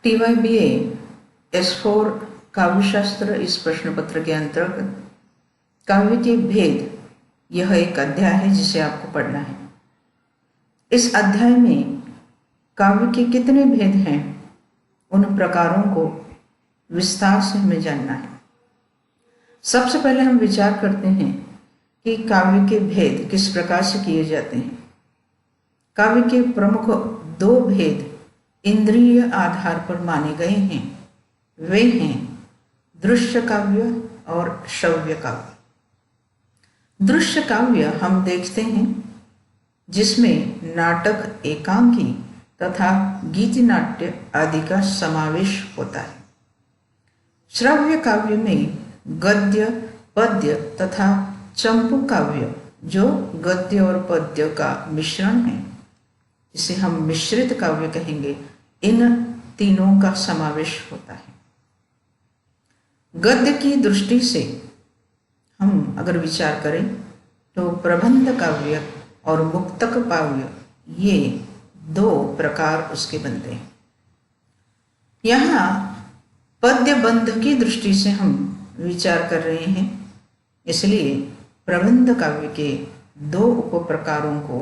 TYBA S4 काव्यशास्त्र इस प्रश्न पत्र के अंतर्गत काव्य के भेद यह एक अध्याय है जिसे आपको पढ़ना है। इस अध्याय में काव्य के कितने भेद हैं उन प्रकारों को विस्तार से हमें जानना है। सबसे पहले हम विचार करते हैं कि काव्य के भेद किस प्रकार से किए जाते हैं। काव्य के प्रमुख दो भेद इंद्रिय आधार पर माने गए हैं। वे हैं दृश्य काव्य और श्रव्य काव्य। दृश्य काव्य हम देखते हैं जिसमें नाटक, एकांकी तथा गीत नाट्य आदि का समावेश होता है। श्रव्य काव्य में गद्य, पद्य तथा चंपू काव्य जो गद्य और पद्य का मिश्रण है, इसे हम मिश्रित काव्य कहेंगे, इन तीनों का समावेश होता है। गद्य की दृष्टि से हम अगर विचार करें तो प्रबंध काव्य और मुक्तक काव्य ये दो प्रकार उसके बनते हैं। यहाँ पद्य बंध की दृष्टि से हम विचार कर रहे हैं, इसलिए प्रबंध काव्य के दो उप प्रकारों को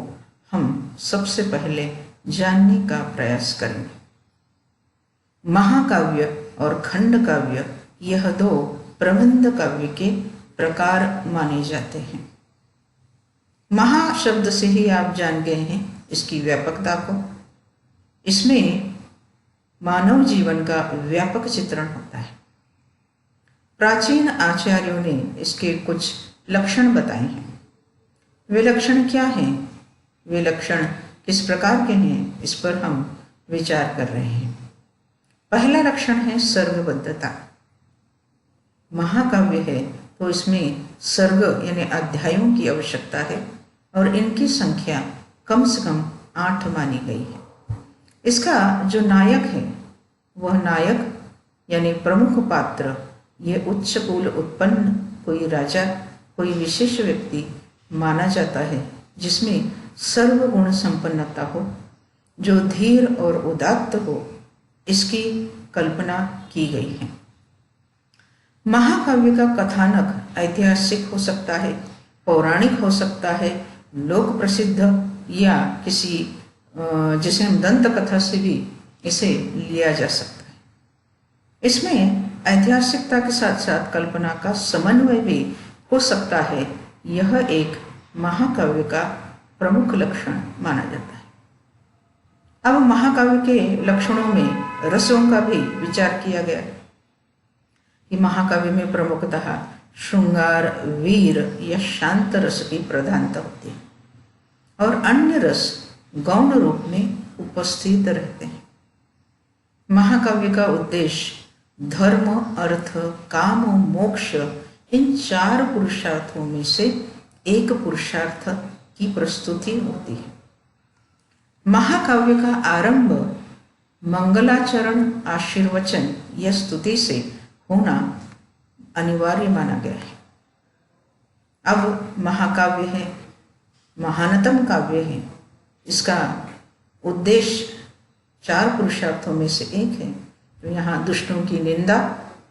हम सबसे पहले जानने का प्रयास करेंगे। महाकाव्य और खंड काव्य यह दो प्रबंध काव्य के प्रकार माने जाते हैं। महा शब्द से ही आप जान गए हैं इसकी व्यापकता को। इसमें मानव जीवन का व्यापक चित्रण होता है। प्राचीन आचार्यों ने इसके कुछ लक्षण बताए हैं। वे लक्षण क्या हैं, वे लक्षण किस प्रकार के हैं, इस पर हम विचार कर रहे हैं। पहला लक्षण है सर्गबद्धता। महाकाव्य है तो इसमें सर्ग यानी अध्यायों की आवश्यकता है और इनकी संख्या कम से कम 8 मानी गई है। इसका जो नायक है वह नायक यानी प्रमुख पात्र यह उच्च कुल उत्पन्न कोई राजा, कोई विशेष व्यक्ति माना जाता है जिसमें सर्वगुण संपन्नता हो, जो धीर और उदात्त हो, इसकी कल्पना की गई है। महाकाव्य का कथानक ऐतिहासिक हो सकता है, पौराणिक हो सकता है, लोक प्रसिद्ध या किसी जिसे हम दंत कथा से भी इसे लिया जा सकता है। इसमें ऐतिहासिकता के साथ साथ कल्पना का समन्वय भी हो सकता है। यह एक महाकाव्य का प्रमुख लक्षण माना जाता है। अब महाकाव्य के लक्षणों में रसों का भी विचार किया गया कि महाकाव्य में प्रमुखतः श्रृंगार, वीर या शांत रस की प्रधानता होती है और अन्य रस गौण रूप में उपस्थित रहते हैं। महाकाव्य का उद्देश्य धर्म, अर्थ, काम, मोक्ष इन 4 पुरुषार्थों में से एक पुरुषार्थ की प्रस्तुति होती है। महाकाव्य का आरंभ मंगलाचरण, आशीर्वचन या स्तुति से होना अनिवार्य माना गया है। अब महाकाव्य है, महानतम काव्य है, इसका उद्देश्य 4 पुरुषार्थों में से एक है। तो यहाँ दुष्टों की निंदा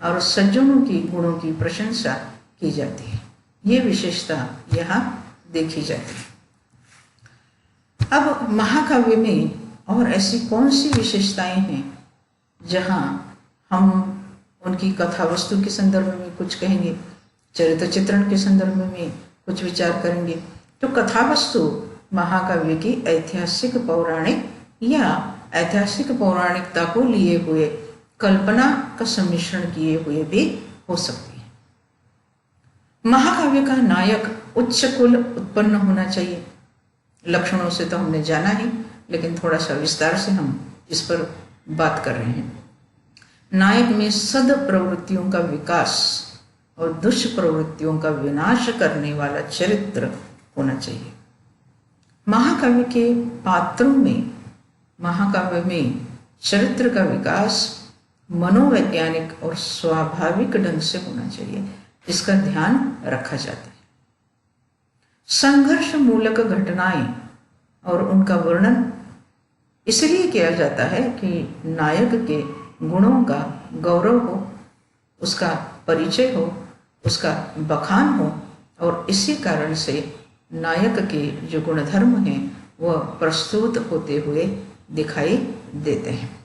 और सज्जनों की गुणों की प्रशंसा की जाती है। ये विशेषता यहाँ देखी जाती है। अब महाकाव्य में और ऐसी कौन सी विशेषताएं हैं जहाँ हम उनकी कथा वस्तु के संदर्भ में कुछ कहेंगे, चरित्र चित्रण के संदर्भ में कुछ विचार करेंगे। तो कथा वस्तु महाकाव्य की ऐतिहासिक पौराणिक या ऐतिहासिक पौराणिकता को लिए हुए कल्पना का सम्मिश्रण किए हुए भी हो सकती है। महाकाव्य का नायक उच्च कुल उत्पन्न होना चाहिए। लक्षणों से तो हमने जाना ही, लेकिन थोड़ा सा विस्तार से हम इस पर बात कर रहे हैं। नायक में सद प्रवृत्तियों का विकास और दुष्प्रवृत्तियों का विनाश करने वाला चरित्र होना चाहिए। महाकाव्य के पात्रों में, महाकाव्य में चरित्र का विकास मनोवैज्ञानिक और स्वाभाविक ढंग से होना चाहिए, इसका ध्यान रखा जाता है। संघर्ष मूलक घटनाएं और उनका वर्णन इसलिए किया जाता है कि नायक के गुणों का गौरव हो, उसका परिचय हो, उसका बखान हो, और इसी कारण से नायक के जो गुणधर्म हैं वह प्रस्तुत होते हुए दिखाई देते हैं।